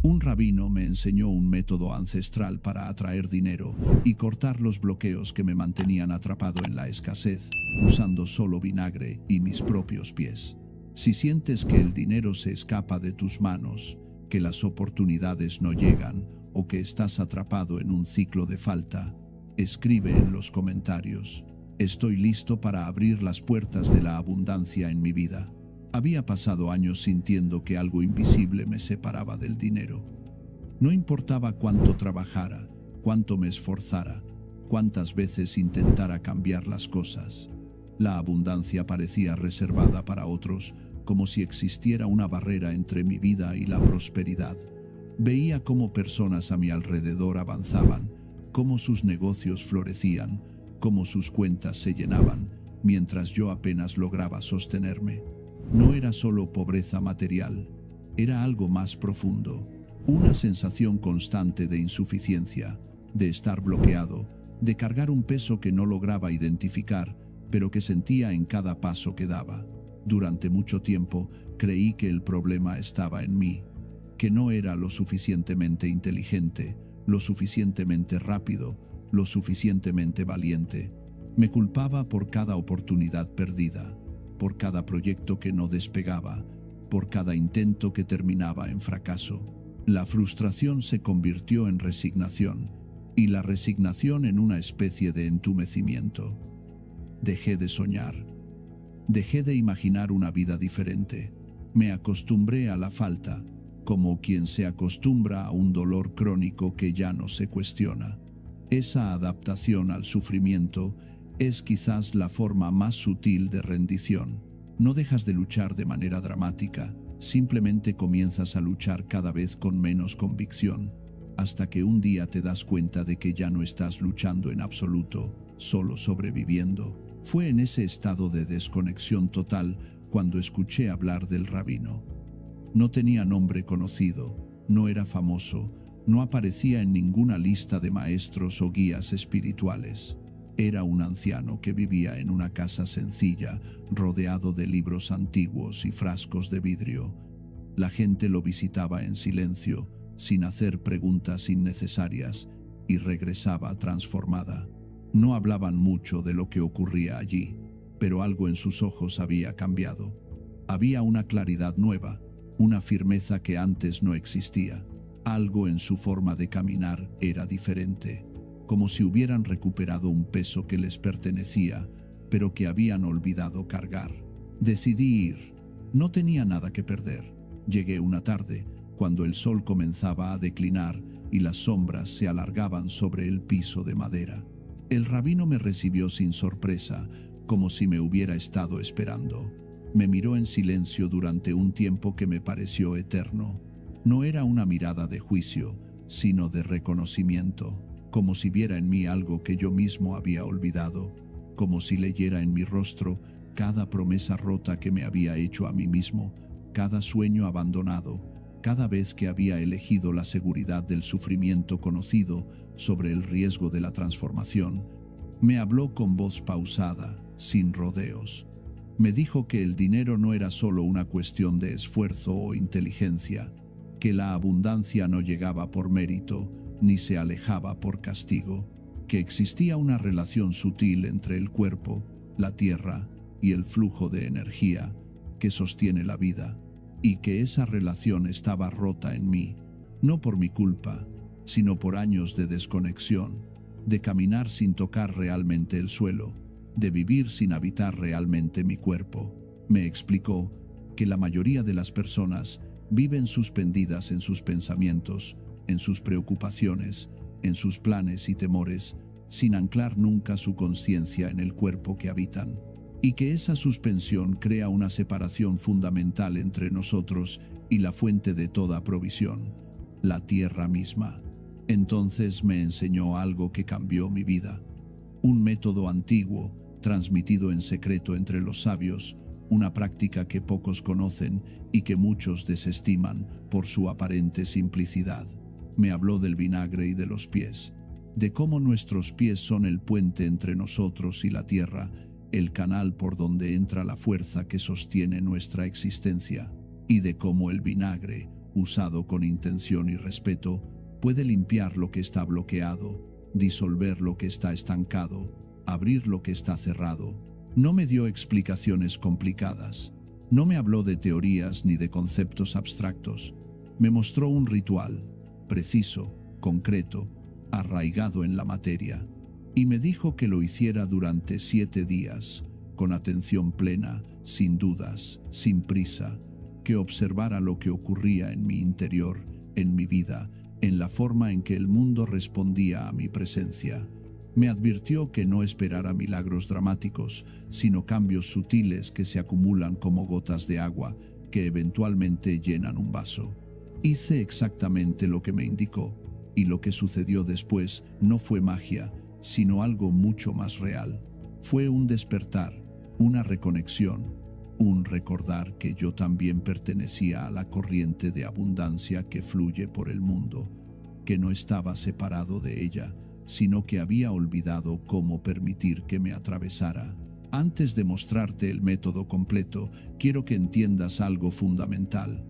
Un rabino me enseñó un método ancestral para atraer dinero y cortar los bloqueos que me mantenían atrapado en la escasez, usando solo vinagre y mis propios pies. Si sientes que el dinero se escapa de tus manos, que las oportunidades no llegan o que estás atrapado en un ciclo de falta, escribe en los comentarios: estoy listo para abrir las puertas de la abundancia en mi vida. Había pasado años sintiendo que algo invisible me separaba del dinero. No importaba cuánto trabajara, cuánto me esforzara, cuántas veces intentara cambiar las cosas. La abundancia parecía reservada para otros, como si existiera una barrera entre mi vida y la prosperidad. Veía cómo personas a mi alrededor avanzaban, cómo sus negocios florecían, cómo sus cuentas se llenaban, mientras yo apenas lograba sostenerme. No era solo pobreza material, era algo más profundo, una sensación constante de insuficiencia, de estar bloqueado, de cargar un peso que no lograba identificar, pero que sentía en cada paso que daba. Durante mucho tiempo creí que el problema estaba en mí, que no era lo suficientemente inteligente, lo suficientemente rápido, lo suficientemente valiente. Me culpaba por cada oportunidad perdida, por cada proyecto que no despegaba, por cada intento que terminaba en fracaso. La frustración se convirtió en resignación, y la resignación en una especie de entumecimiento. Dejé de soñar. Dejé de imaginar una vida diferente. Me acostumbré a la falta, como quien se acostumbra a un dolor crónico que ya no se cuestiona. Esa adaptación al sufrimiento es quizás la forma más sutil de rendición. No dejas de luchar de manera dramática, simplemente comienzas a luchar cada vez con menos convicción, hasta que un día te das cuenta de que ya no estás luchando en absoluto, solo sobreviviendo. Fue en ese estado de desconexión total cuando escuché hablar del rabino. No tenía nombre conocido, no era famoso, no aparecía en ninguna lista de maestros o guías espirituales. Era un anciano que vivía en una casa sencilla, rodeado de libros antiguos y frascos de vidrio. La gente lo visitaba en silencio, sin hacer preguntas innecesarias, y regresaba transformada. No hablaban mucho de lo que ocurría allí, pero algo en sus ojos había cambiado. Había una claridad nueva, una firmeza que antes no existía. Algo en su forma de caminar era diferente, como si hubieran recuperado un peso que les pertenecía, pero que habían olvidado cargar. Decidí ir. No tenía nada que perder. Llegué una tarde, cuando el sol comenzaba a declinar y las sombras se alargaban sobre el piso de madera. El rabino me recibió sin sorpresa, como si me hubiera estado esperando. Me miró en silencio durante un tiempo que me pareció eterno. No era una mirada de juicio, sino de reconocimiento, como si viera en mí algo que yo mismo había olvidado, como si leyera en mi rostro cada promesa rota que me había hecho a mí mismo, cada sueño abandonado, cada vez que había elegido la seguridad del sufrimiento conocido sobre el riesgo de la transformación. Me habló con voz pausada, sin rodeos. Me dijo que el dinero no era solo una cuestión de esfuerzo o inteligencia, que la abundancia no llegaba por mérito, ni se alejaba por castigo, que existía una relación sutil entre el cuerpo, la tierra y el flujo de energía que sostiene la vida, y que esa relación estaba rota en mí, no por mi culpa, sino por años de desconexión, de caminar sin tocar realmente el suelo, de vivir sin habitar realmente mi cuerpo. Me explicó que la mayoría de las personas viven suspendidas en sus pensamientos, en sus preocupaciones, en sus planes y temores, sin anclar nunca su conciencia en el cuerpo que habitan, y que esa suspensión crea una separación fundamental entre nosotros y la fuente de toda provisión, la tierra misma. Entonces me enseñó algo que cambió mi vida, un método antiguo, transmitido en secreto entre los sabios, una práctica que pocos conocen y que muchos desestiman por su aparente simplicidad. Me habló del vinagre y de los pies, de cómo nuestros pies son el puente entre nosotros y la tierra, el canal por donde entra la fuerza que sostiene nuestra existencia, y de cómo el vinagre, usado con intención y respeto, puede limpiar lo que está bloqueado, disolver lo que está estancado, abrir lo que está cerrado. No me dio explicaciones complicadas. No me habló de teorías ni de conceptos abstractos. Me mostró un ritual, preciso, concreto, arraigado en la materia, y me dijo que lo hiciera durante 7 días, con atención plena, sin dudas, sin prisa, que observara lo que ocurría en mi interior, en mi vida, en la forma en que el mundo respondía a mi presencia. Me advirtió que no esperara milagros dramáticos, sino cambios sutiles que se acumulan como gotas de agua, que eventualmente llenan un vaso. Hice exactamente lo que me indicó, y lo que sucedió después no fue magia, sino algo mucho más real. Fue un despertar, una reconexión, un recordar que yo también pertenecía a la corriente de abundancia que fluye por el mundo, que no estaba separado de ella, sino que había olvidado cómo permitir que me atravesara. Antes de mostrarte el método completo, quiero que entiendas algo fundamental.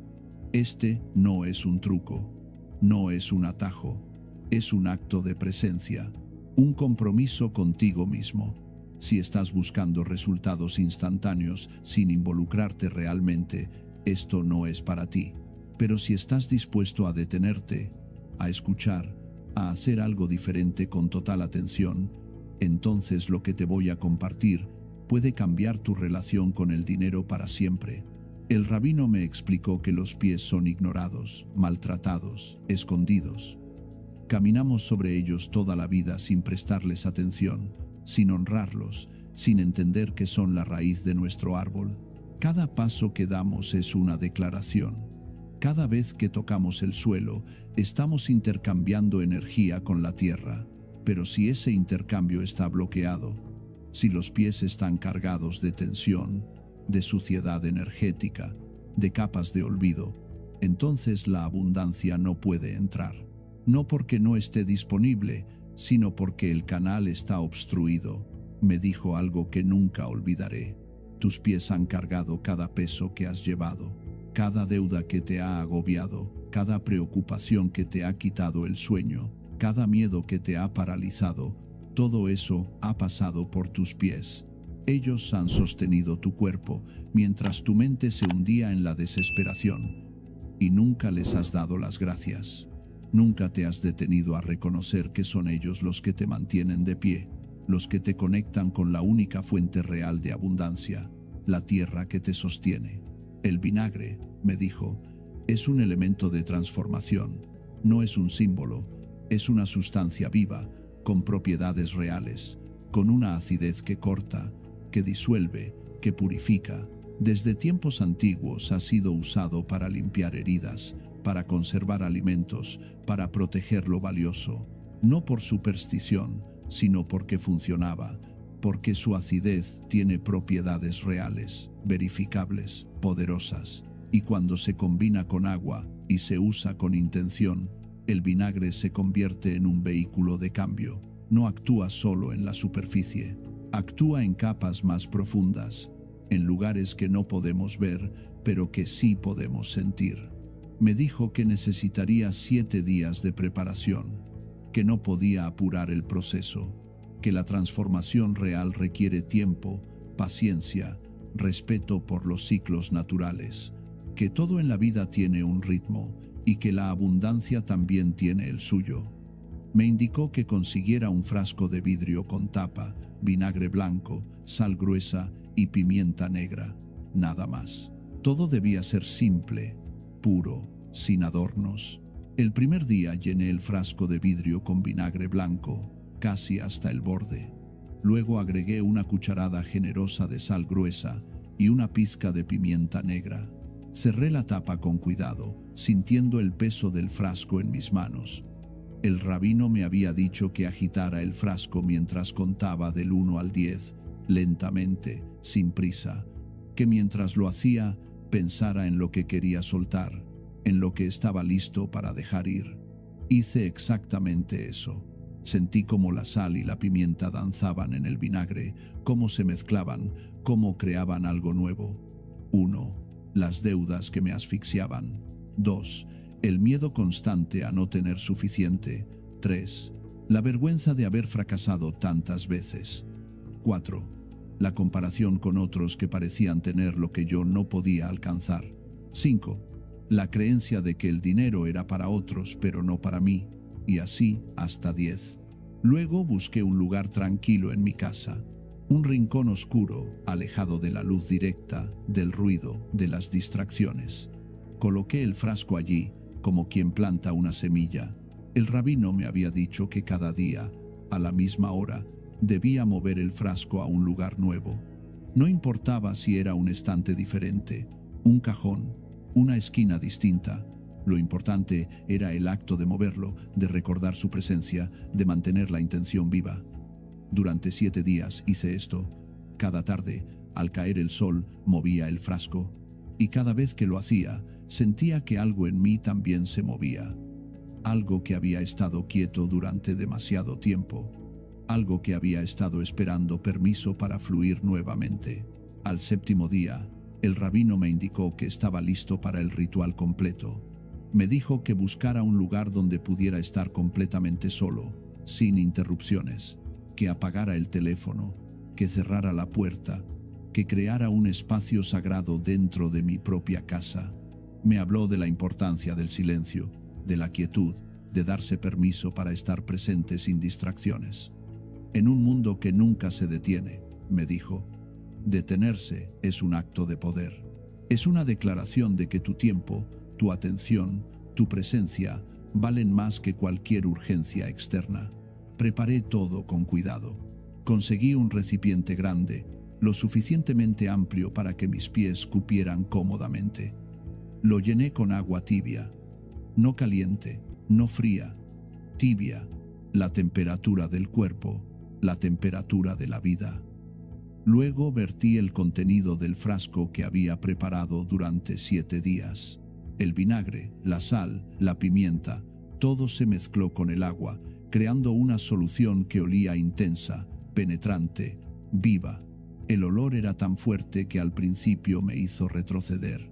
Este no es un truco, no es un atajo, es un acto de presencia, un compromiso contigo mismo. Si estás buscando resultados instantáneos sin involucrarte realmente, esto no es para ti. Pero si estás dispuesto a detenerte, a escuchar, a hacer algo diferente con total atención, entonces lo que te voy a compartir puede cambiar tu relación con el dinero para siempre. El rabino me explicó que los pies son ignorados, maltratados, escondidos. Caminamos sobre ellos toda la vida sin prestarles atención, sin honrarlos, sin entender que son la raíz de nuestro árbol. Cada paso que damos es una declaración. Cada vez que tocamos el suelo, estamos intercambiando energía con la tierra. Pero si ese intercambio está bloqueado, si los pies están cargados de tensión, de suciedad energética, de capas de olvido, entonces la abundancia no puede entrar. No porque no esté disponible, sino porque el canal está obstruido. Me dijo algo que nunca olvidaré. Tus pies han cargado cada peso que has llevado, cada deuda que te ha agobiado, cada preocupación que te ha quitado el sueño, cada miedo que te ha paralizado. Todo eso ha pasado por tus pies. Ellos han sostenido tu cuerpo mientras tu mente se hundía en la desesperación. Y nunca les has dado las gracias. Nunca te has detenido a reconocer que son ellos los que te mantienen de pie, los que te conectan con la única fuente real de abundancia, la tierra que te sostiene. El vinagre, me dijo, es un elemento de transformación, no es un símbolo, es una sustancia viva, con propiedades reales, con una acidez que corta, que disuelve, que purifica. Desde tiempos antiguos ha sido usado para limpiar heridas, para conservar alimentos, para proteger lo valioso, no por superstición, sino porque funcionaba, porque su acidez tiene propiedades reales, verificables, poderosas, y cuando se combina con agua y se usa con intención, el vinagre se convierte en un vehículo de cambio. No actúa solo en la superficie, actúa en capas más profundas, en lugares que no podemos ver, pero que sí podemos sentir. Me dijo que necesitaría 7 días de preparación, que no podía apurar el proceso, que la transformación real requiere tiempo, paciencia, respeto por los ciclos naturales, que todo en la vida tiene un ritmo y que la abundancia también tiene el suyo. Me indicó que consiguiera un frasco de vidrio con tapa, vinagre blanco, sal gruesa y pimienta negra, nada más. Todo debía ser simple, puro, sin adornos. El primer día llené el frasco de vidrio con vinagre blanco, casi hasta el borde. Luego agregué una cucharada generosa de sal gruesa y una pizca de pimienta negra. Cerré la tapa con cuidado, sintiendo el peso del frasco en mis manos. El rabino me había dicho que agitara el frasco mientras contaba del 1 al 10, lentamente, sin prisa, que mientras lo hacía, pensara en lo que quería soltar, en lo que estaba listo para dejar ir. Hice exactamente eso. Sentí cómo la sal y la pimienta danzaban en el vinagre, cómo se mezclaban, cómo creaban algo nuevo. 1. Las deudas que me asfixiaban. 2. El miedo constante a no tener suficiente. 3. La vergüenza de haber fracasado tantas veces. 4. La comparación con otros que parecían tener lo que yo no podía alcanzar. 5. La creencia de que el dinero era para otros pero no para mí, y así hasta 10. Luego busqué un lugar tranquilo en mi casa, un rincón oscuro, alejado de la luz directa, del ruido, de las distracciones. Coloqué el frasco allí, como quien planta una semilla. El rabino me había dicho que cada día, a la misma hora, debía mover el frasco a un lugar nuevo. No importaba si era un estante diferente, un cajón, una esquina distinta. Lo importante era el acto de moverlo, de recordar su presencia, de mantener la intención viva. Durante 7 días hice esto. Cada tarde, al caer el sol, movía el frasco. Y cada vez que lo hacía, sentía que algo en mí también se movía. Algo que había estado quieto durante demasiado tiempo. Algo que había estado esperando permiso para fluir nuevamente. Al 7º día, el rabino me indicó que estaba listo para el ritual completo. Me dijo que buscara un lugar donde pudiera estar completamente solo, sin interrupciones, que apagara el teléfono, que cerrara la puerta, que creara un espacio sagrado dentro de mi propia casa. Me habló de la importancia del silencio, de la quietud, de darse permiso para estar presente sin distracciones. En un mundo que nunca se detiene, me dijo, detenerse es un acto de poder. Es una declaración de que tu tiempo, tu atención, tu presencia valen más que cualquier urgencia externa. Preparé todo con cuidado. Conseguí un recipiente grande, lo suficientemente amplio para que mis pies cupieran cómodamente. Lo llené con agua tibia, no caliente, no fría, tibia, la temperatura del cuerpo, la temperatura de la vida. Luego vertí el contenido del frasco que había preparado durante 7 días. El vinagre, la sal, la pimienta, todo se mezcló con el agua, creando una solución que olía intensa, penetrante, viva. El olor era tan fuerte que al principio me hizo retroceder,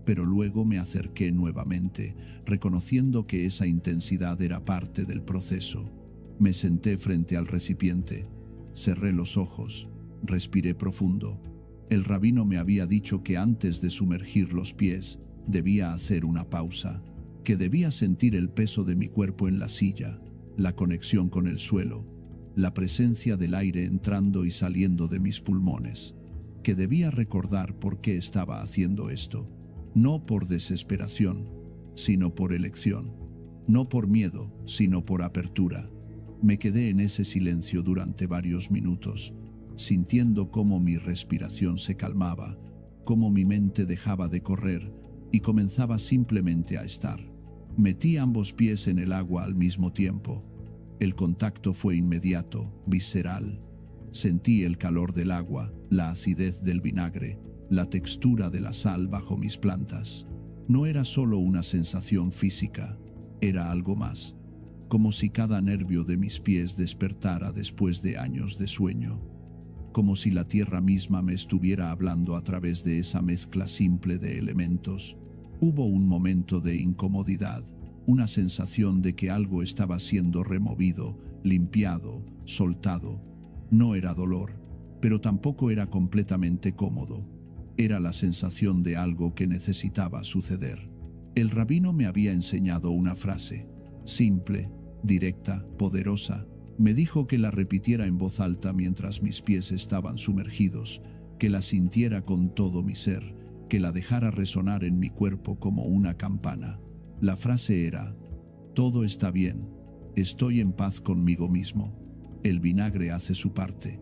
pero luego me acerqué nuevamente, reconociendo que esa intensidad era parte del proceso. Me senté frente al recipiente, cerré los ojos, respiré profundo. El rabino me había dicho que antes de sumergir los pies, debía hacer una pausa, que debía sentir el peso de mi cuerpo en la silla, la conexión con el suelo, la presencia del aire entrando y saliendo de mis pulmones, que debía recordar por qué estaba haciendo esto, no por desesperación, sino por elección, no por miedo, sino por apertura. Me quedé en ese silencio durante varios minutos, sintiendo cómo mi respiración se calmaba, cómo mi mente dejaba de correr y comenzaba simplemente a estar. Metí ambos pies en el agua al mismo tiempo. El contacto fue inmediato, visceral. Sentí el calor del agua, la acidez del vinagre, la textura de la sal bajo mis plantas. No era solo una sensación física, era algo más, como si cada nervio de mis pies despertara después de años de sueño, como si la tierra misma me estuviera hablando a través de esa mezcla simple de elementos. Hubo un momento de incomodidad, una sensación de que algo estaba siendo removido, limpiado, soltado. No era dolor, pero tampoco era completamente cómodo. Era la sensación de algo que necesitaba suceder. El rabino me había enseñado una frase, simple, directa, poderosa. Me dijo que la repitiera en voz alta mientras mis pies estaban sumergidos, que la sintiera con todo mi ser, que la dejara resonar en mi cuerpo como una campana. La frase era, todo está bien, estoy en paz conmigo mismo. El vinagre hace su parte.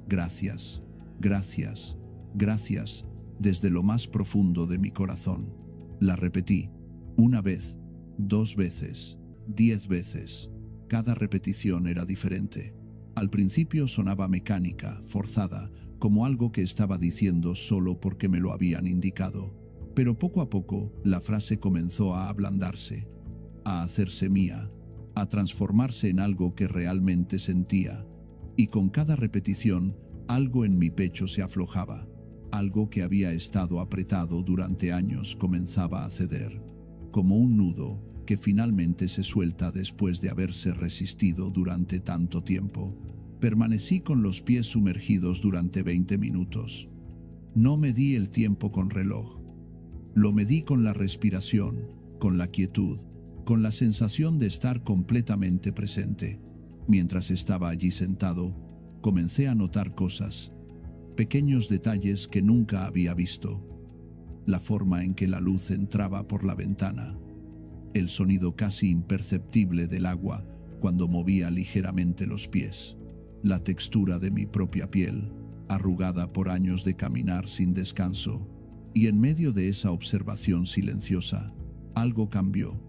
Gracias, gracias, gracias, desde lo más profundo de mi corazón. La repetí, 1 vez, 2 veces, 10 veces. Cada repetición era diferente. Al principio sonaba mecánica, forzada, como algo que estaba diciendo solo porque me lo habían indicado. Pero poco a poco, la frase comenzó a ablandarse, a hacerse mía, a transformarse en algo que realmente sentía. Y con cada repetición, algo en mi pecho se aflojaba. Algo que había estado apretado durante años comenzaba a ceder. Como un nudo, que finalmente se suelta después de haberse resistido durante tanto tiempo. Permanecí con los pies sumergidos durante 20 minutos. No medí el tiempo con reloj. Lo medí con la respiración, con la quietud, con la sensación de estar completamente presente. Mientras estaba allí sentado, comencé a notar cosas, pequeños detalles que nunca había visto. La forma en que la luz entraba por la ventana, el sonido casi imperceptible del agua cuando movía ligeramente los pies, la textura de mi propia piel, arrugada por años de caminar sin descanso, y en medio de esa observación silenciosa, algo cambió,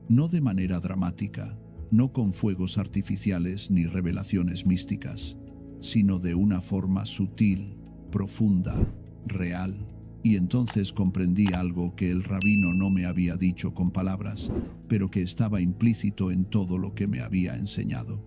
no de manera dramática, no con fuegos artificiales ni revelaciones místicas, sino de una forma sutil, profunda, real. Y entonces comprendí algo que el rabino no me había dicho con palabras, pero que estaba implícito en todo lo que me había enseñado.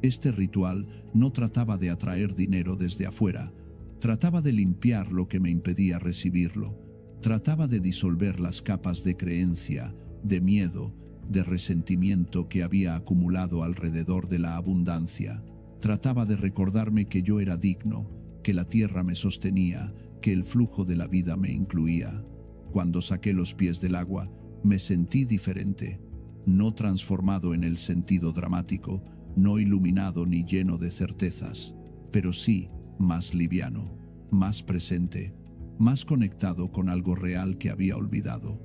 Este ritual no trataba de atraer dinero desde afuera, trataba de limpiar lo que me impedía recibirlo, trataba de disolver las capas de creencia, de miedo, de resentimiento que había acumulado alrededor de la abundancia. Trataba de recordarme que yo era digno, que la tierra me sostenía, que el flujo de la vida me incluía. Cuando saqué los pies del agua, me sentí diferente, no transformado en el sentido dramático, no iluminado ni lleno de certezas, pero sí más liviano, más presente, más conectado con algo real que había olvidado.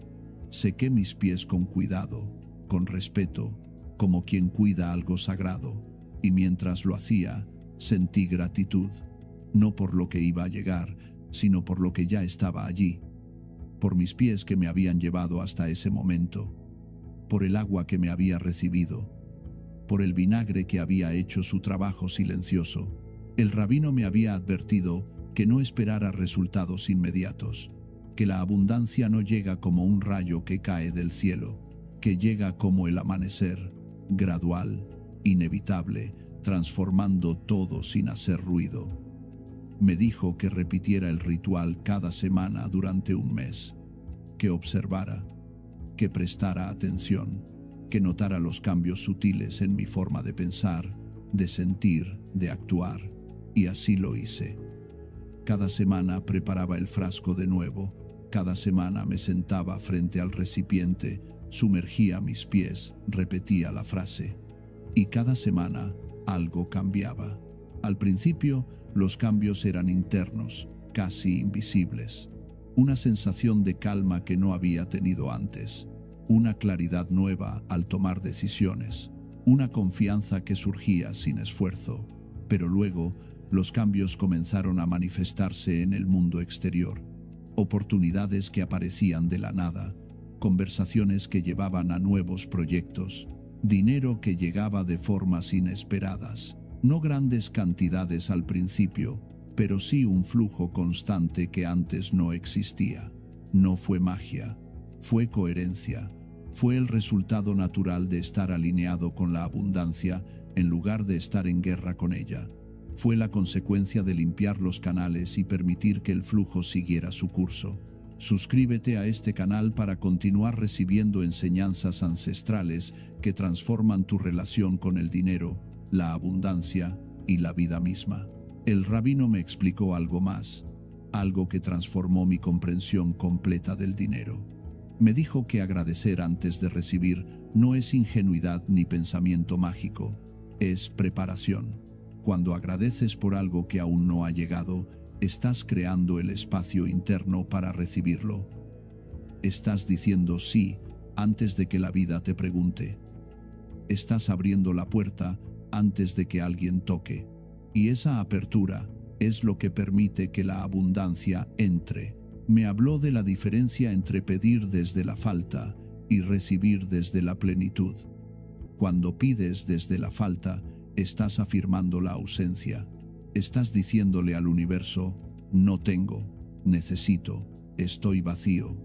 Sequé mis pies con cuidado, con respeto, como quien cuida algo sagrado, y mientras lo hacía, sentí gratitud, no por lo que iba a llegar, sino por lo que ya estaba allí, por mis pies que me habían llevado hasta ese momento, por el agua que me había recibido, por el vinagre que había hecho su trabajo silencioso. El rabino me había advertido que no esperara resultados inmediatos, que la abundancia no llega como un rayo que cae del cielo, que llega como el amanecer, gradual, inevitable, transformando todo sin hacer ruido. Me dijo que repitiera el ritual cada semana durante un mes, que observara, que prestara atención, que notara los cambios sutiles en mi forma de pensar, de sentir, de actuar, y así lo hice. Cada semana preparaba el frasco de nuevo, cada semana me sentaba frente al recipiente, sumergía mis pies, repetía la frase, y cada semana algo cambiaba. Al principio, los cambios eran internos, casi invisibles. Una sensación de calma que no había tenido antes, una claridad nueva al tomar decisiones, una confianza que surgía sin esfuerzo. Pero luego, los cambios comenzaron a manifestarse en el mundo exterior. Oportunidades que aparecían de la nada, conversaciones que llevaban a nuevos proyectos, dinero que llegaba de formas inesperadas. No grandes cantidades al principio, pero sí un flujo constante que antes no existía. No fue magia, fue coherencia, fue el resultado natural de estar alineado con la abundancia en lugar de estar en guerra con ella. Fue la consecuencia de limpiar los canales y permitir que el flujo siguiera su curso. Suscríbete a este canal para continuar recibiendo enseñanzas ancestrales que transforman tu relación con el dinero, la abundancia y la vida misma. El rabino me explicó algo más, algo que transformó mi comprensión completa del dinero. Me dijo que agradecer antes de recibir no es ingenuidad ni pensamiento mágico, es preparación. Cuando agradeces por algo que aún no ha llegado, estás creando el espacio interno para recibirlo. Estás diciendo sí antes de que la vida te pregunte. Estás abriendo la puerta antes de que alguien toque. Y esa apertura es lo que permite que la abundancia entre. Me habló de la diferencia entre pedir desde la falta y recibir desde la plenitud. Cuando pides desde la falta, estás afirmando la ausencia. Estás diciéndole al universo, no tengo, necesito, estoy vacío.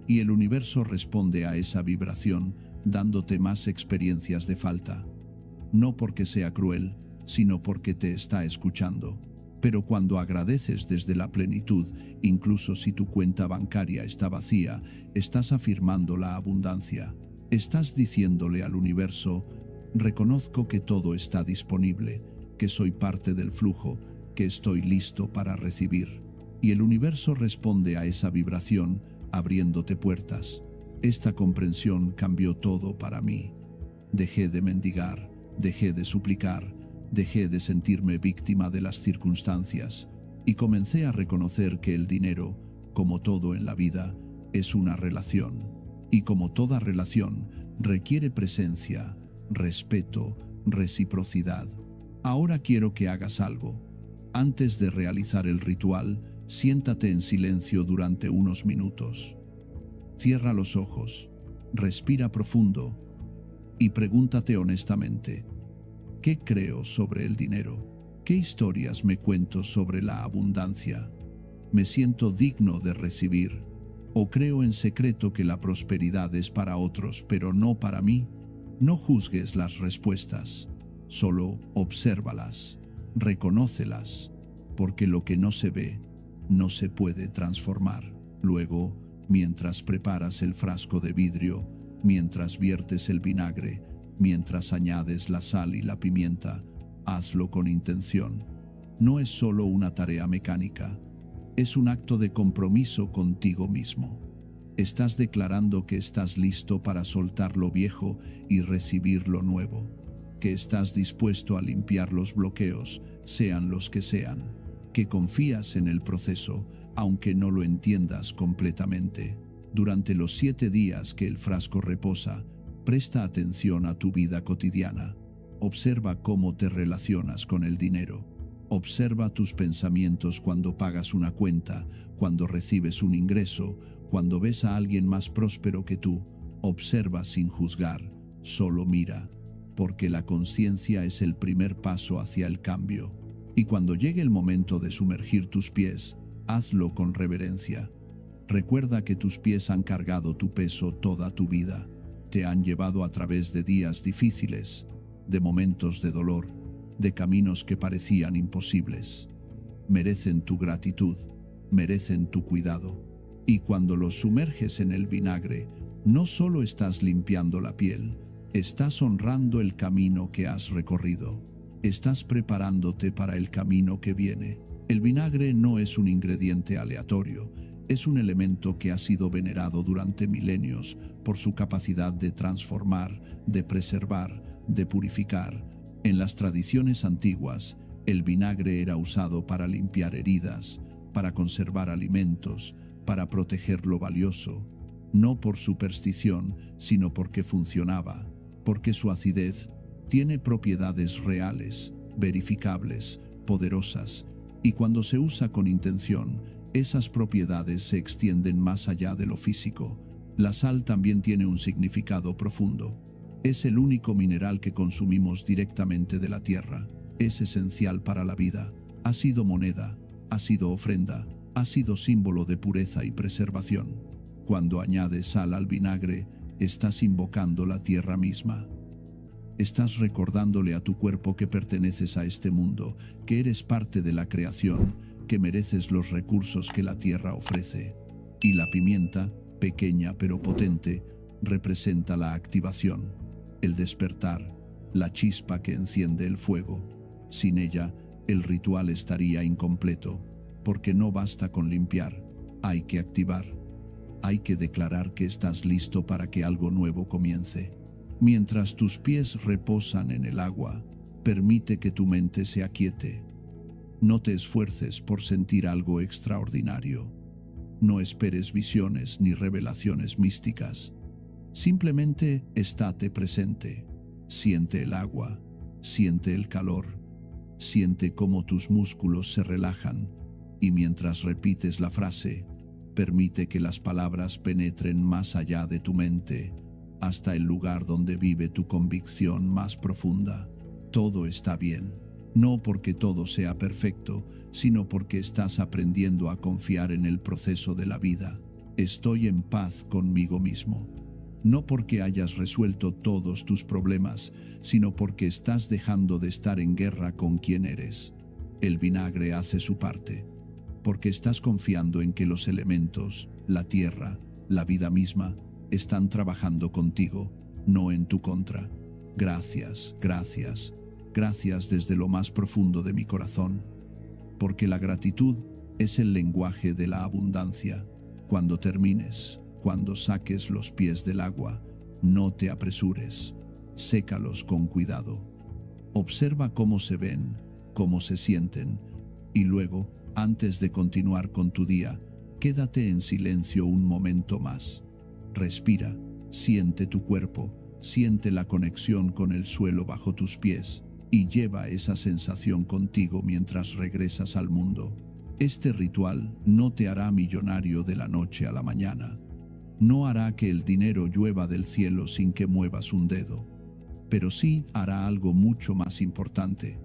Y el universo responde a esa vibración, dándote más experiencias de falta. No porque sea cruel, sino porque te está escuchando. Pero cuando agradeces desde la plenitud, incluso si tu cuenta bancaria está vacía, estás afirmando la abundancia. Estás diciéndole al universo: reconozco que todo está disponible, que soy parte del flujo, que estoy listo para recibir. Y el universo responde a esa vibración, abriéndote puertas. Esta comprensión cambió todo para mí. Dejé de mendigar, dejé de suplicar, dejé de sentirme víctima de las circunstancias y comencé a reconocer que el dinero, como todo en la vida, es una relación. Y como toda relación, requiere presencia, respeto, reciprocidad. Ahora quiero que hagas algo. Antes de realizar el ritual, siéntate en silencio durante unos minutos. Cierra los ojos, respira profundo y pregúntate honestamente: ¿qué creo sobre el dinero? ¿Qué historias me cuento sobre la abundancia? ¿Me siento digno de recibir? ¿O creo en secreto que la prosperidad es para otros, pero no para mí? No juzgues las respuestas, solo obsérvalas, reconócelas, porque lo que no se ve, no se puede transformar. Luego, mientras preparas el frasco de vidrio, mientras viertes el vinagre, mientras añades la sal y la pimienta, hazlo con intención. No es solo una tarea mecánica, es un acto de compromiso contigo mismo. Estás declarando que estás listo para soltar lo viejo y recibir lo nuevo, que estás dispuesto a limpiar los bloqueos, sean los que sean, que confías en el proceso, aunque no lo entiendas completamente. Durante los 7 días que el frasco reposa, presta atención a tu vida cotidiana. Observa cómo te relacionas con el dinero. Observa tus pensamientos cuando pagas una cuenta, cuando recibes un ingreso, cuando ves a alguien más próspero que tú. Observa sin juzgar, solo mira, porque la conciencia es el primer paso hacia el cambio. Y cuando llegue el momento de sumergir tus pies, hazlo con reverencia. Recuerda que tus pies han cargado tu peso toda tu vida. Te han llevado a través de días difíciles, de momentos de dolor, de caminos que parecían imposibles. Merecen tu gratitud, merecen tu cuidado. Y cuando los sumerges en el vinagre, no solo estás limpiando la piel, estás honrando el camino que has recorrido. Estás preparándote para el camino que viene. El vinagre no es un ingrediente aleatorio, es un elemento que ha sido venerado durante milenios por su capacidad de transformar, de preservar, de purificar. En las tradiciones antiguas, el vinagre era usado para limpiar heridas, para conservar alimentos, para proteger lo valioso, no por superstición, sino porque funcionaba, porque su acidez tiene propiedades reales, verificables, poderosas, y cuando se usa con intención, esas propiedades se extienden más allá de lo físico. La sal también tiene un significado profundo. Es el único mineral que consumimos directamente de la tierra. Es esencial para la vida. Ha sido moneda, ha sido ofrenda, ha sido símbolo de pureza y preservación. Cuando añades sal al vinagre, estás invocando la tierra misma. Estás recordándole a tu cuerpo que perteneces a este mundo, que eres parte de la creación, que mereces los recursos que la tierra ofrece. Y la pimienta, pequeña pero potente, representa la activación, el despertar, la chispa que enciende el fuego. Sin ella, el ritual estaría incompleto, porque no basta con limpiar, hay que activar. Hay que declarar que estás listo para que algo nuevo comience. Mientras tus pies reposan en el agua, permite que tu mente se aquiete. No te esfuerces por sentir algo extraordinario. No esperes visiones ni revelaciones místicas. Simplemente estate presente. Siente el agua, siente el calor, siente cómo tus músculos se relajan y mientras repites la frase, permite que las palabras penetren más allá de tu mente, hasta el lugar donde vive tu convicción más profunda. Todo está bien. No porque todo sea perfecto, sino porque estás aprendiendo a confiar en el proceso de la vida. Estoy en paz conmigo mismo. No porque hayas resuelto todos tus problemas, sino porque estás dejando de estar en guerra con quien eres. El vinagre hace su parte, porque estás confiando en que los elementos, la tierra, la vida misma, están trabajando contigo. no en tu contra. Gracias, gracias, gracias desde lo más profundo de mi corazón. Porque la gratitud es el lenguaje de la abundancia. Cuando termines, cuando saques los pies del agua, no te apresures. Sécalos con cuidado. Observa cómo se ven, cómo se sienten, y luego, antes de continuar con tu día, quédate en silencio un momento más. Respira, siente tu cuerpo, siente la conexión con el suelo bajo tus pies y lleva esa sensación contigo mientras regresas al mundo. Este ritual no te hará millonario de la noche a la mañana. No hará que el dinero llueva del cielo sin que muevas un dedo. Pero sí hará algo mucho más importante.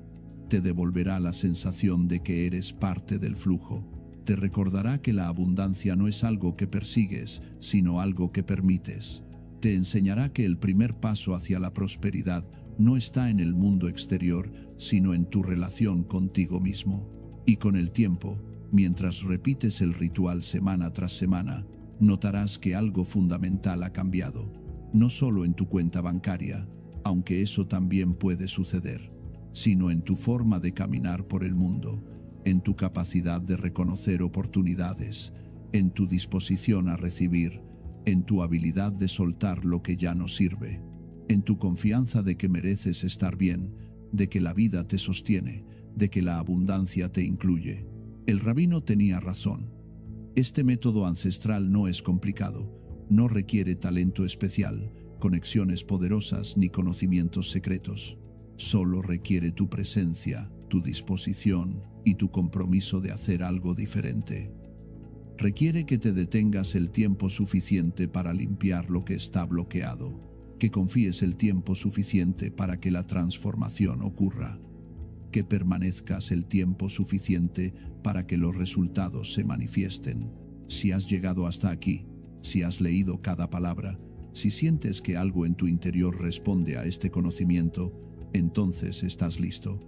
Te devolverá la sensación de que eres parte del flujo. Te recordará que la abundancia no es algo que persigues, sino algo que permites. Te enseñará que el primer paso hacia la prosperidad no está en el mundo exterior, sino en tu relación contigo mismo. Y con el tiempo, mientras repites el ritual semana tras semana, notarás que algo fundamental ha cambiado. No solo en tu cuenta bancaria, aunque eso también puede suceder, sino en tu forma de caminar por el mundo, en tu capacidad de reconocer oportunidades, en tu disposición a recibir, en tu habilidad de soltar lo que ya no sirve, en tu confianza de que mereces estar bien, de que la vida te sostiene, de que la abundancia te incluye. El rabino tenía razón. Este método ancestral no es complicado, no requiere talento especial, conexiones poderosas ni conocimientos secretos. Solo requiere tu presencia, tu disposición y tu compromiso de hacer algo diferente. Requiere que te detengas el tiempo suficiente para limpiar lo que está bloqueado, que confíes el tiempo suficiente para que la transformación ocurra, que permanezcas el tiempo suficiente para que los resultados se manifiesten. Si has llegado hasta aquí, si has leído cada palabra, si sientes que algo en tu interior responde a este conocimiento, entonces estás listo.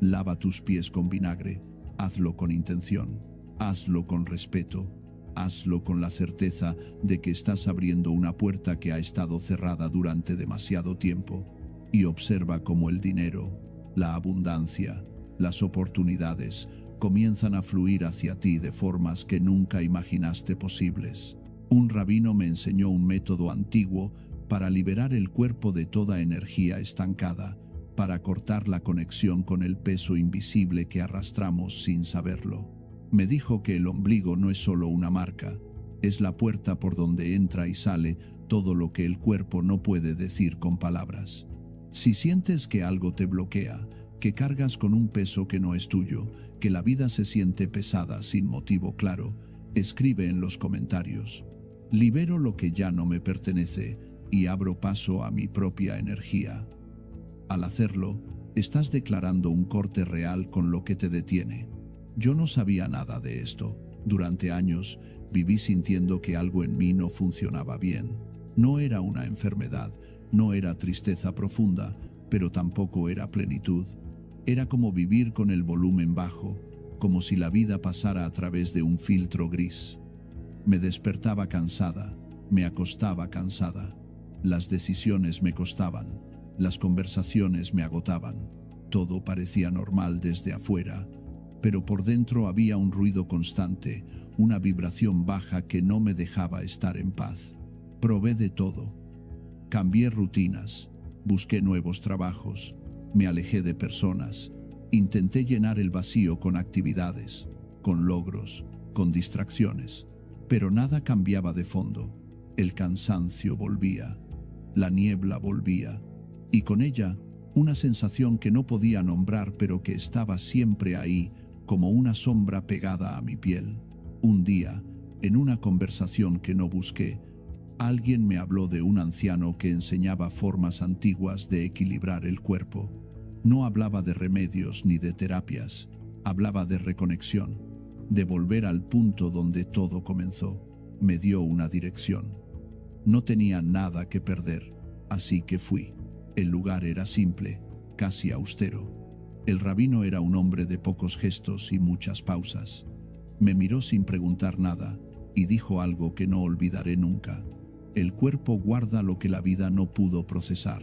Lava tus pies con vinagre, hazlo con intención, hazlo con respeto, hazlo con la certeza de que estás abriendo una puerta que ha estado cerrada durante demasiado tiempo, y observa cómo el dinero, la abundancia, las oportunidades comienzan a fluir hacia ti de formas que nunca imaginaste posibles. Un rabino me enseñó un método antiguo para liberar el cuerpo de toda energía estancada, para cortar la conexión con el peso invisible que arrastramos sin saberlo. Me dijo que el ombligo no es solo una marca, es la puerta por donde entra y sale todo lo que el cuerpo no puede decir con palabras. Si sientes que algo te bloquea, que cargas con un peso que no es tuyo, que la vida se siente pesada sin motivo claro, escribe en los comentarios. Libero lo que ya no me pertenece y abro paso a mi propia energía. Al hacerlo, estás declarando un corte real con lo que te detiene. Yo no sabía nada de esto. Durante años, viví sintiendo que algo en mí no funcionaba bien. No era una enfermedad, no era tristeza profunda, pero tampoco era plenitud. Era como vivir con el volumen bajo, como si la vida pasara a través de un filtro gris. Me despertaba cansada, me acostaba cansada. Las decisiones me costaban, las conversaciones me agotaban. Todo parecía normal desde afuera, pero por dentro había un ruido constante, una vibración baja que no me dejaba estar en paz. Probé de todo. Cambié rutinas, busqué nuevos trabajos, me alejé de personas, intenté llenar el vacío con actividades, con logros, con distracciones, pero nada cambiaba de fondo. El cansancio volvía, la niebla volvía, y con ella una sensación que no podía nombrar pero que estaba siempre ahí, como una sombra pegada a mi piel. Un día, en una conversación que no busqué, alguien me habló de un anciano que enseñaba formas antiguas de equilibrar el cuerpo. No hablaba de remedios ni de terapias, hablaba de reconexión, de volver al punto donde todo comenzó. Me dio una dirección. No tenía nada que perder, así que fui. El lugar era simple, casi austero. El rabino era un hombre de pocos gestos y muchas pausas. Me miró sin preguntar nada y dijo algo que no olvidaré nunca. El cuerpo guarda lo que la vida no pudo procesar,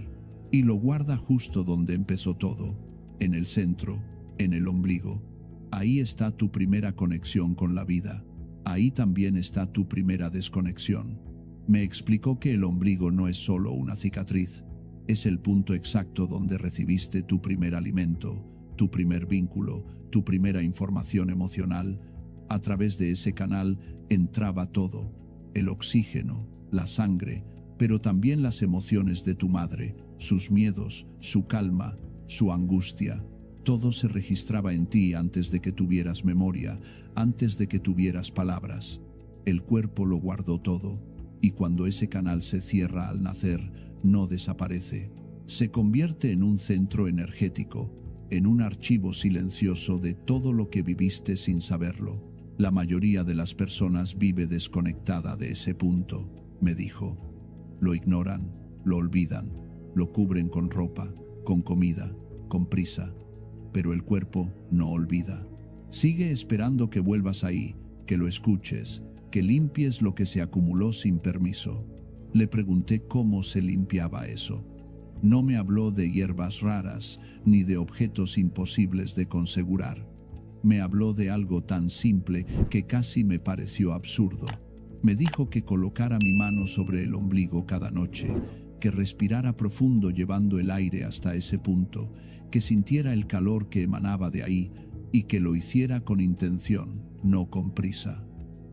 y lo guarda justo donde empezó todo, en el centro, en el ombligo. Ahí está tu primera conexión con la vida. Ahí también está tu primera desconexión. Me explicó que el ombligo no es solo una cicatriz, es el punto exacto donde recibiste tu primer alimento, tu primer vínculo, tu primera información emocional. A través de ese canal entraba todo, el oxígeno, la sangre, pero también las emociones de tu madre, sus miedos, su calma, su angustia. Todo se registraba en ti antes de que tuvieras memoria, antes de que tuvieras palabras. El cuerpo lo guardó todo, y cuando ese canal se cierra al nacer, no desaparece. Se convierte en un centro energético, en un archivo silencioso de todo lo que viviste sin saberlo. La mayoría de las personas vive desconectada de ese punto, me dijo. Lo ignoran, lo olvidan, lo cubren con ropa, con comida, con prisa. Pero el cuerpo no olvida. Sigue esperando que vuelvas ahí, que lo escuches, que limpies lo que se acumuló sin permiso. Le pregunté cómo se limpiaba eso. No me habló de hierbas raras, ni de objetos imposibles de consegurar. Me habló de algo tan simple que casi me pareció absurdo. Me dijo que colocara mi mano sobre el ombligo cada noche, que respirara profundo llevando el aire hasta ese punto, que sintiera el calor que emanaba de ahí y que lo hiciera con intención, no con prisa.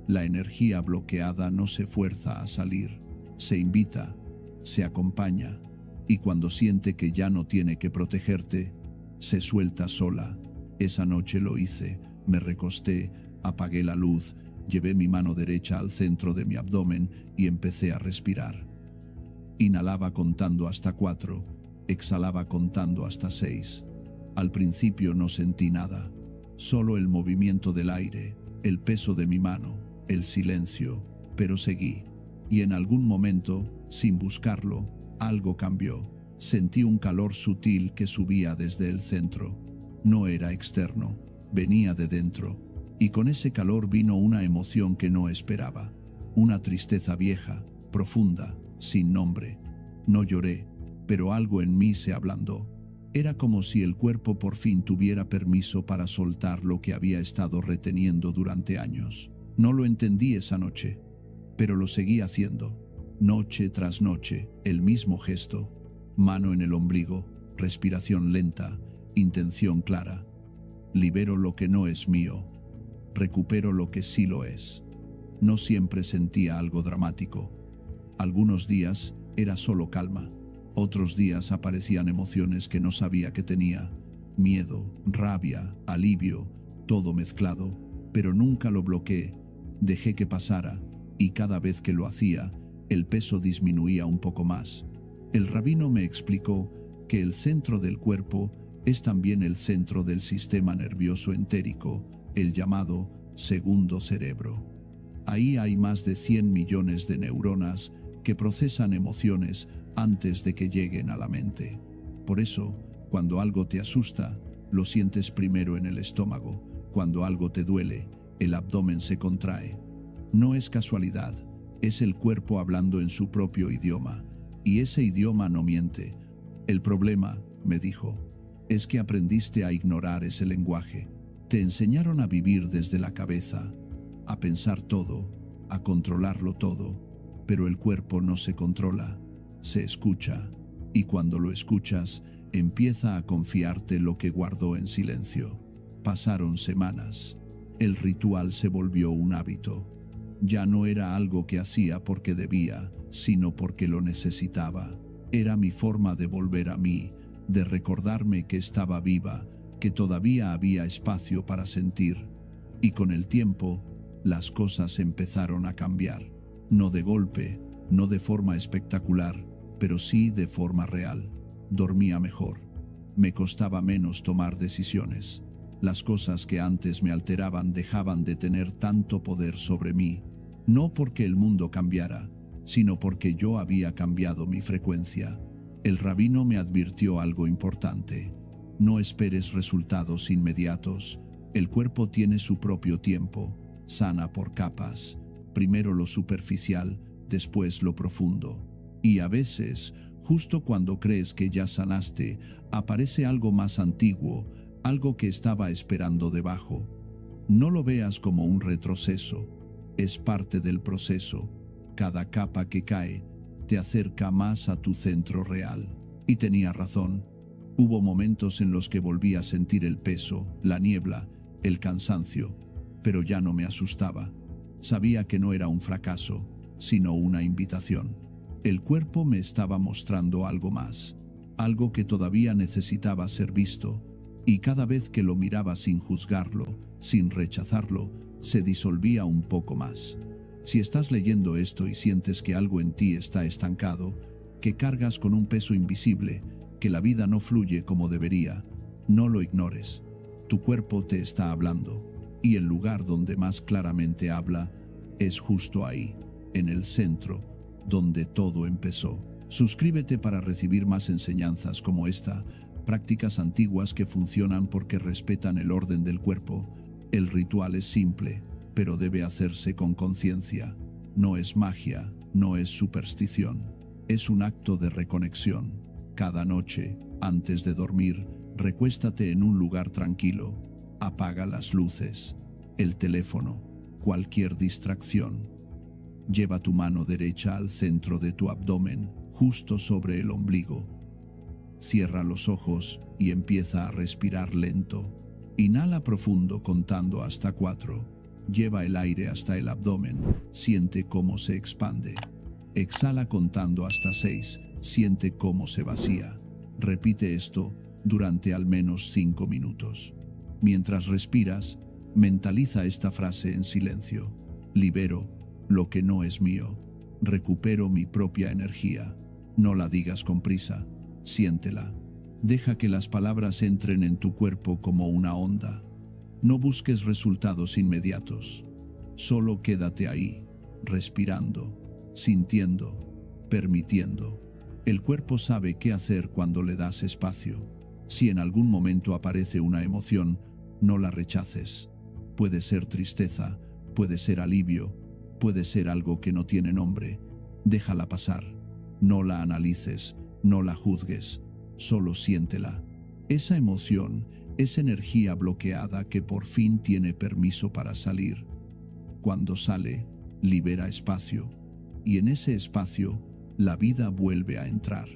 La energía bloqueada no se fuerza a salir, se invita, se acompaña, y cuando siente que ya no tiene que protegerte, se suelta sola. Esa noche lo hice, me recosté, apagué la luz, llevé mi mano derecha al centro de mi abdomen y empecé a respirar. Inhalaba contando hasta 4, exhalaba contando hasta 6. Al principio no sentí nada, solo el movimiento del aire, el peso de mi mano, el silencio, pero seguí. Y en algún momento, sin buscarlo, algo cambió. Sentí un calor sutil que subía desde el centro. No era externo, venía de dentro. Y con ese calor vino una emoción que no esperaba. Una tristeza vieja, profunda, sin nombre. No lloré, pero algo en mí se ablandó. Era como si el cuerpo por fin tuviera permiso para soltar lo que había estado reteniendo durante años. No lo entendí esa noche, pero lo seguí haciendo. Noche tras noche, el mismo gesto. Mano en el ombligo, respiración lenta, intención clara. Libero lo que no es mío. Recupero lo que sí lo es. No siempre sentía algo dramático. Algunos días era solo calma. Otros días aparecían emociones que no sabía que tenía. Miedo, rabia, alivio, todo mezclado. Pero nunca lo bloqueé. Dejé que pasara, y cada vez que lo hacía, el peso disminuía un poco más. El rabino me explicó que el centro del cuerpo es también el centro del sistema nervioso entérico, el llamado segundo cerebro. Ahí hay más de 100 millones de neuronas que procesan emociones antes de que lleguen a la mente. Por eso, cuando algo te asusta, lo sientes primero en el estómago. Cuando algo te duele, el abdomen se contrae. No es casualidad, es el cuerpo hablando en su propio idioma, y ese idioma no miente. El problema, me dijo, es que aprendiste a ignorar ese lenguaje. Te enseñaron a vivir desde la cabeza, a pensar todo, a controlarlo todo, pero el cuerpo no se controla, se escucha, y cuando lo escuchas, empieza a confiarte lo que guardó en silencio. Pasaron semanas. El ritual se volvió un hábito. Ya no era algo que hacía porque debía, sino porque lo necesitaba. Era mi forma de volver a mí, de recordarme que estaba viva, que todavía había espacio para sentir. Y con el tiempo, las cosas empezaron a cambiar. No de golpe, no de forma espectacular, pero sí de forma real. Dormía mejor. Me costaba menos tomar decisiones. Las cosas que antes me alteraban dejaban de tener tanto poder sobre mí, no porque el mundo cambiara, sino porque yo había cambiado mi frecuencia. El rabino me advirtió algo importante. No esperes resultados inmediatos. El cuerpo tiene su propio tiempo, sana por capas. Primero lo superficial, después lo profundo. Y a veces, justo cuando crees que ya sanaste, aparece algo más antiguo, algo que estaba esperando debajo. No lo veas como un retroceso, es parte del proceso. Cada capa que cae te acerca más a tu centro real. Y tenía razón. Hubo momentos en los que volví a sentir el peso, la niebla, el cansancio, pero ya no me asustaba. Sabía que no era un fracaso, sino una invitación. El cuerpo me estaba mostrando algo más, algo que todavía necesitaba ser visto, y cada vez que lo miraba sin juzgarlo, sin rechazarlo, se disolvía un poco más. Si estás leyendo esto y sientes que algo en ti está estancado, que cargas con un peso invisible, que la vida no fluye como debería, no lo ignores. Tu cuerpo te está hablando, y el lugar donde más claramente habla es justo ahí, en el centro, donde todo empezó. Suscríbete para recibir más enseñanzas como esta, prácticas antiguas que funcionan porque respetan el orden del cuerpo. El ritual es simple, pero debe hacerse con conciencia. No es magia, no es superstición. Es un acto de reconexión. Cada noche, antes de dormir, recuéstate en un lugar tranquilo. Apaga las luces, el teléfono, cualquier distracción. Lleva tu mano derecha al centro de tu abdomen, justo sobre el ombligo. Cierra los ojos y empieza a respirar lento. Inhala profundo contando hasta 4. Lleva el aire hasta el abdomen, siente cómo se expande. Exhala contando hasta 6, siente cómo se vacía. Repite esto durante al menos 5 minutos. Mientras respiras, mentaliza esta frase en silencio. Libero lo que no es mío. Recupero mi propia energía. No la digas con prisa, siéntela. Deja que las palabras entren en tu cuerpo como una onda. No busques resultados inmediatos. Solo quédate ahí, respirando, sintiendo, permitiendo. El cuerpo sabe qué hacer cuando le das espacio. Si en algún momento aparece una emoción, no la rechaces. Puede ser tristeza, puede ser alivio, puede ser algo que no tiene nombre. Déjala pasar. No la analices, no la juzgues, solo siéntela. Esa emoción es energía bloqueada que por fin tiene permiso para salir. Cuando sale, libera espacio, y en ese espacio, la vida vuelve a entrar.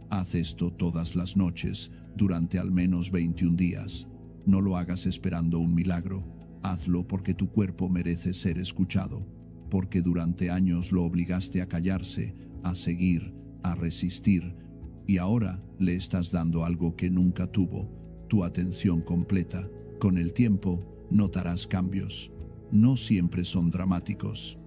Haz esto todas las noches, durante al menos 21 días. No lo hagas esperando un milagro. Hazlo porque tu cuerpo merece ser escuchado, porque durante años lo obligaste a callarse, a seguir, a resistir, y ahora le estás dando algo que nunca tuvo, tu atención completa. Con el tiempo, notarás cambios. No siempre son dramáticos.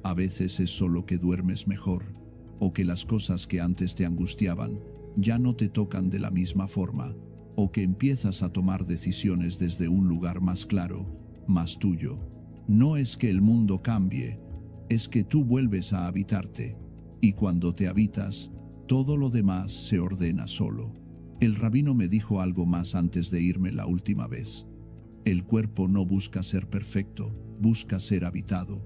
A veces es solo que duermes mejor, o que las cosas que antes te angustiaban ya no te tocan de la misma forma, o que empiezas a tomar decisiones desde un lugar más claro, más tuyo. No es que el mundo cambie, es que tú vuelves a habitarte, y cuando te habitas, todo lo demás se ordena solo. El rabino me dijo algo más antes de irme la última vez. El cuerpo no busca ser perfecto, busca ser habitado.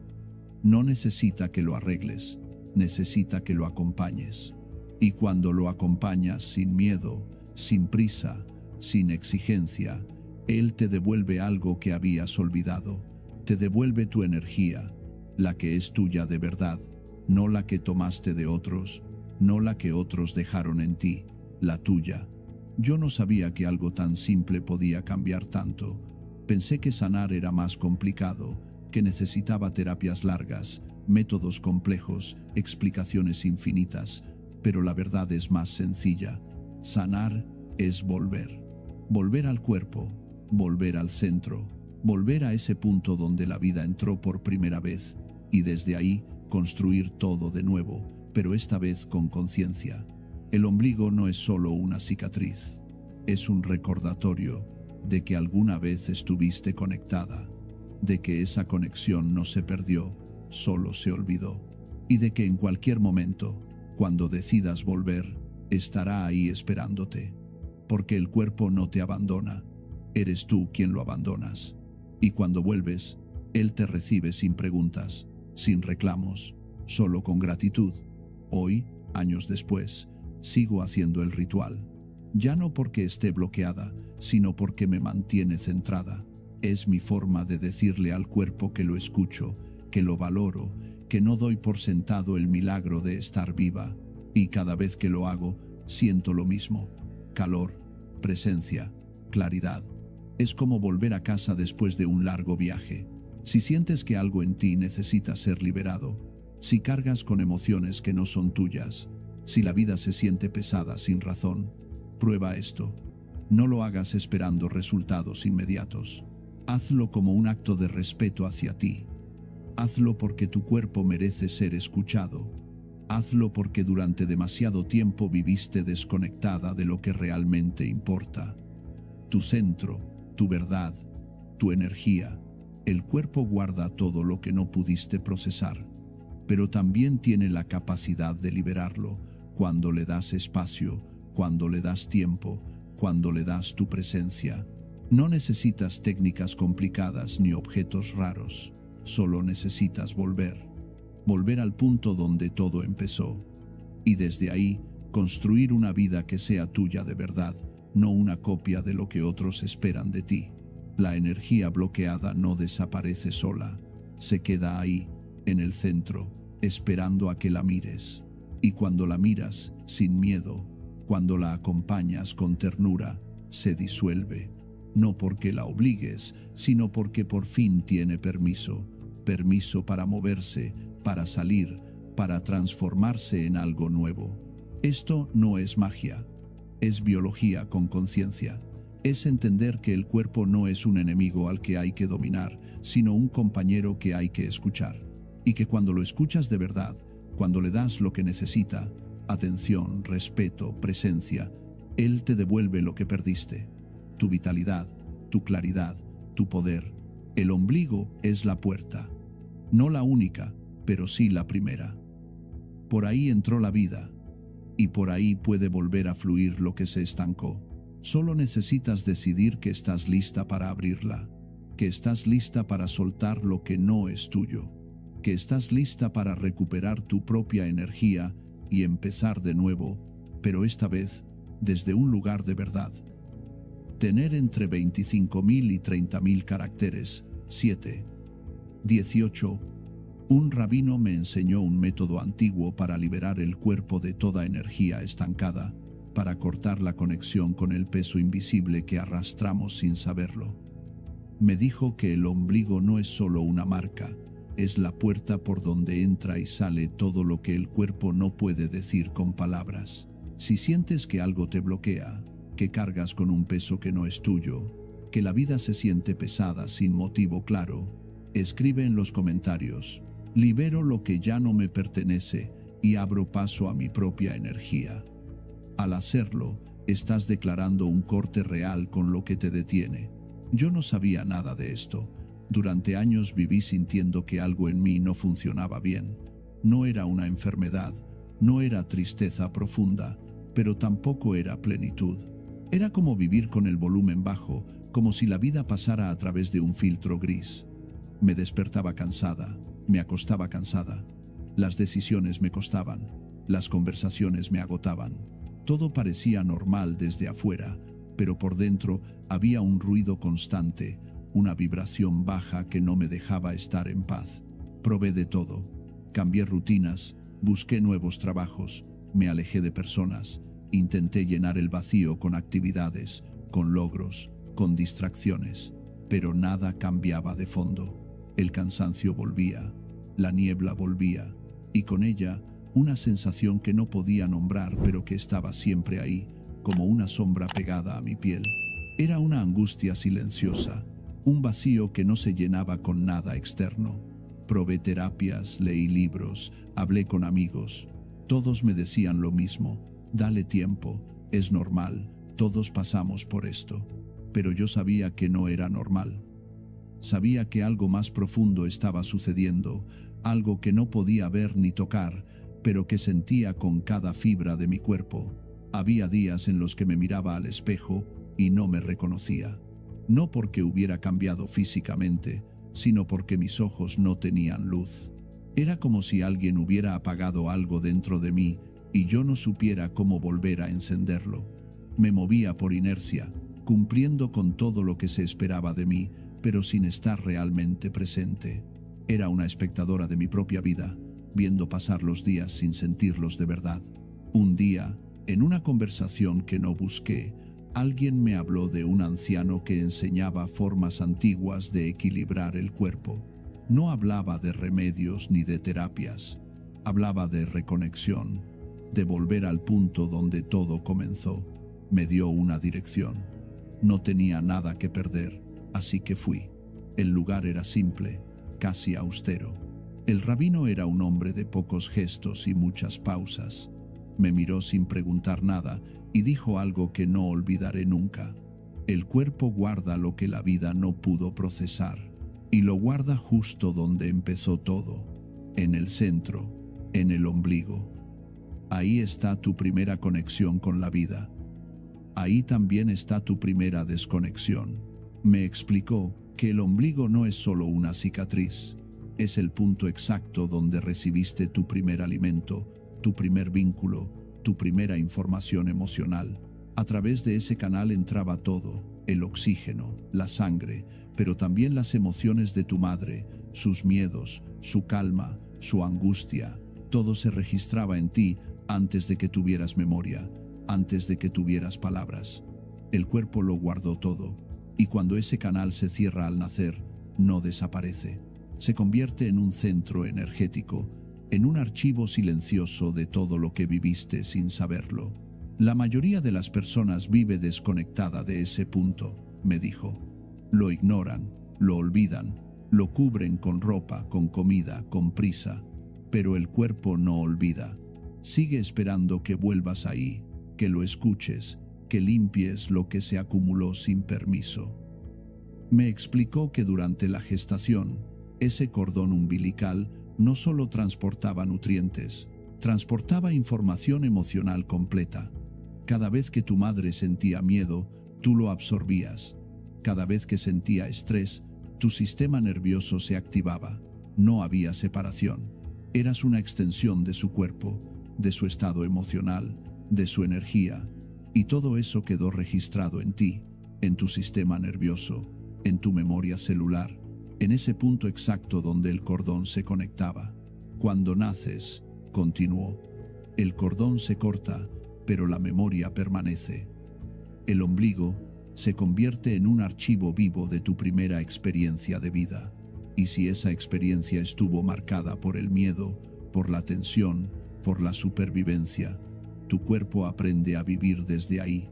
No necesita que lo arregles, necesita que lo acompañes. Y cuando lo acompañas sin miedo, sin prisa, sin exigencia, él te devuelve algo que habías olvidado. Te devuelve tu energía, la que es tuya de verdad, no la que tomaste de otros, no la que otros dejaron en ti, la tuya. Yo no sabía que algo tan simple podía cambiar tanto. Pensé que sanar era más complicado, que necesitaba terapias largas, métodos complejos, explicaciones infinitas, pero la verdad es más sencilla. Sanar es volver. Volver al cuerpo, volver al centro, volver a ese punto donde la vida entró por primera vez, y desde ahí construir todo de nuevo, pero esta vez con conciencia. El ombligo no es solo una cicatriz, es un recordatorio de que alguna vez estuviste conectada, de que esa conexión no se perdió, solo se olvidó, y de que en cualquier momento, cuando decidas volver, estará ahí esperándote, porque el cuerpo no te abandona, eres tú quien lo abandonas, y cuando vuelves, él te recibe sin preguntas, sin reclamos, solo con gratitud. Hoy, años después, sigo haciendo el ritual. Ya no porque esté bloqueada, sino porque me mantiene centrada. Es mi forma de decirle al cuerpo que lo escucho, que lo valoro, que no doy por sentado el milagro de estar viva. Y cada vez que lo hago, siento lo mismo: calor, presencia, claridad. Es como volver a casa después de un largo viaje. Si sientes que algo en ti necesita ser liberado, si cargas con emociones que no son tuyas, si la vida se siente pesada sin razón, prueba esto. No lo hagas esperando resultados inmediatos. Hazlo como un acto de respeto hacia ti. Hazlo porque tu cuerpo merece ser escuchado. Hazlo porque durante demasiado tiempo viviste desconectada de lo que realmente importa. Tu centro, tu verdad, tu energía. El cuerpo guarda todo lo que no pudiste procesar, pero también tiene la capacidad de liberarlo cuando le das espacio, cuando le das tiempo, cuando le das tu presencia. No necesitas técnicas complicadas ni objetos raros, solo necesitas volver al punto donde todo empezó. Y desde ahí, construir una vida que sea tuya de verdad, no una copia de lo que otros esperan de ti. La energía bloqueada no desaparece sola, se queda ahí, en el centro, esperando a que la mires. Y cuando la miras, sin miedo, cuando la acompañas con ternura, se disuelve. No porque la obligues, sino porque por fin tiene permiso para moverse, para salir, para transformarse en algo nuevo. Esto no es magia, es biología con conciencia. Es entender que el cuerpo no es un enemigo al que hay que dominar, sino un compañero que hay que escuchar. Y que cuando lo escuchas de verdad, cuando le das lo que necesita, atención, respeto, presencia, él te devuelve lo que perdiste. Tu vitalidad, tu claridad, tu poder. El ombligo es la puerta. No la única, pero sí la primera. Por ahí entró la vida, y por ahí puede volver a fluir lo que se estancó. Solo necesitas decidir que estás lista para abrirla, que estás lista para soltar lo que no es tuyo, que estás lista para recuperar tu propia energía y empezar de nuevo, pero esta vez desde un lugar de verdad. Tener entre 25.000 y 30.000 caracteres. 7. 18. Un rabino me enseñó un método antiguo para liberar el cuerpo de toda energía estancada, para cortar la conexión con el peso invisible que arrastramos sin saberlo. Me dijo que el ombligo no es solo una marca, es la puerta por donde entra y sale todo lo que el cuerpo no puede decir con palabras. Si sientes que algo te bloquea, que cargas con un peso que no es tuyo, que la vida se siente pesada sin motivo claro, escribe en los comentarios: libero lo que ya no me pertenece y abro paso a mi propia energía. Al hacerlo, estás declarando un corte real con lo que te detiene. Yo no sabía nada de esto. Durante años viví sintiendo que algo en mí no funcionaba bien. No era una enfermedad, no era tristeza profunda, pero tampoco era plenitud. Era como vivir con el volumen bajo, como si la vida pasara a través de un filtro gris. Me despertaba cansada, me acostaba cansada. Las decisiones me costaban, las conversaciones me agotaban. Todo parecía normal desde afuera, pero por dentro había un ruido constante, una vibración baja que no me dejaba estar en paz. Probé de todo. Cambié rutinas, busqué nuevos trabajos, me alejé de personas, intenté llenar el vacío con actividades, con logros, con distracciones, pero nada cambiaba de fondo. El cansancio volvía, la niebla volvía, y con ella una sensación que no podía nombrar pero que estaba siempre ahí, como una sombra pegada a mi piel. Era una angustia silenciosa, un vacío que no se llenaba con nada externo. Probé terapias, leí libros, hablé con amigos. Todos me decían lo mismo: dale tiempo, es normal, todos pasamos por esto. Pero yo sabía que no era normal. Sabía que algo más profundo estaba sucediendo, algo que no podía ver ni tocar, pero que sentía con cada fibra de mi cuerpo. Había días en los que me miraba al espejo y no me reconocía. No porque hubiera cambiado físicamente, sino porque mis ojos no tenían luz. Era como si alguien hubiera apagado algo dentro de mí y yo no supiera cómo volver a encenderlo. Me movía por inercia, cumpliendo con todo lo que se esperaba de mí, pero sin estar realmente presente. Era una espectadora de mi propia vida, viendo pasar los días sin sentirlos de verdad. Un día, en una conversación que no busqué, alguien me habló de un anciano que enseñaba formas antiguas de equilibrar el cuerpo. No hablaba de remedios ni de terapias, hablaba de reconexión, de volver al punto donde todo comenzó. Me dio una dirección. No tenía nada que perder, así que fui. El lugar era simple, casi austero. El rabino era un hombre de pocos gestos y muchas pausas. Me miró sin preguntar nada y dijo algo que no olvidaré nunca. El cuerpo guarda lo que la vida no pudo procesar, y lo guarda justo donde empezó todo, en el centro, en el ombligo. Ahí está tu primera conexión con la vida. Ahí también está tu primera desconexión. Me explicó que el ombligo no es solo una cicatriz, es el punto exacto donde recibiste tu primer alimento, tu primer vínculo, tu primera información emocional. A través de ese canal entraba todo, el oxígeno, la sangre, pero también las emociones de tu madre, sus miedos, su calma, su angustia. Todo se registraba en ti antes de que tuvieras memoria, antes de que tuvieras palabras. El cuerpo lo guardó todo, y cuando ese canal se cierra al nacer, no desaparece. Se convierte en un centro energético, en un archivo silencioso de todo lo que viviste sin saberlo. La mayoría de las personas vive desconectada de ese punto, me dijo. Lo ignoran, lo olvidan, lo cubren con ropa, con comida, con prisa, pero el cuerpo no olvida. Sigue esperando que vuelvas ahí, que lo escuches, que limpies lo que se acumuló sin permiso. Me explicó que durante la gestación, ese cordón umbilical no solo transportaba nutrientes, transportaba información emocional completa. Cada vez que tu madre sentía miedo, tú lo absorbías. Cada vez que sentía estrés, tu sistema nervioso se activaba. No había separación. Eras una extensión de su cuerpo, de su estado emocional, de su energía, y todo eso quedó registrado en ti, en tu sistema nervioso, en tu memoria celular, en ese punto exacto donde el cordón se conectaba. Cuando naces, continuó, el cordón se corta, pero la memoria permanece. El ombligo se convierte en un archivo vivo de tu primera experiencia de vida. Y si esa experiencia estuvo marcada por el miedo, por la tensión, por la supervivencia, tu cuerpo aprende a vivir desde ahí.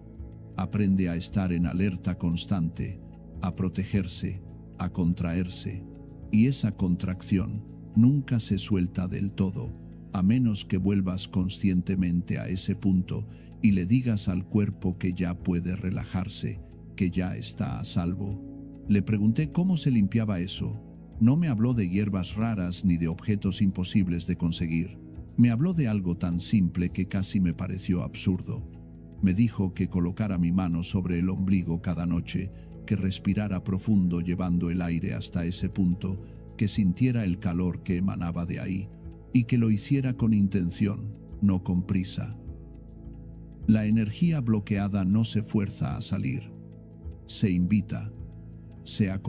Aprende a estar en alerta constante, a protegerse, a contraerse. Y esa contracción nunca se suelta del todo, a menos que vuelvas conscientemente a ese punto y le digas al cuerpo que ya puede relajarse, que ya está a salvo. Le pregunté cómo se limpiaba eso. No me habló de hierbas raras ni de objetos imposibles de conseguir. Me habló de algo tan simple que casi me pareció absurdo. Me dijo que colocara mi mano sobre el ombligo cada noche, que respirara profundo llevando el aire hasta ese punto, que sintiera el calor que emanaba de ahí, y que lo hiciera con intención, no con prisa. La energía bloqueada no se fuerza a salir, se invita, se acompaña.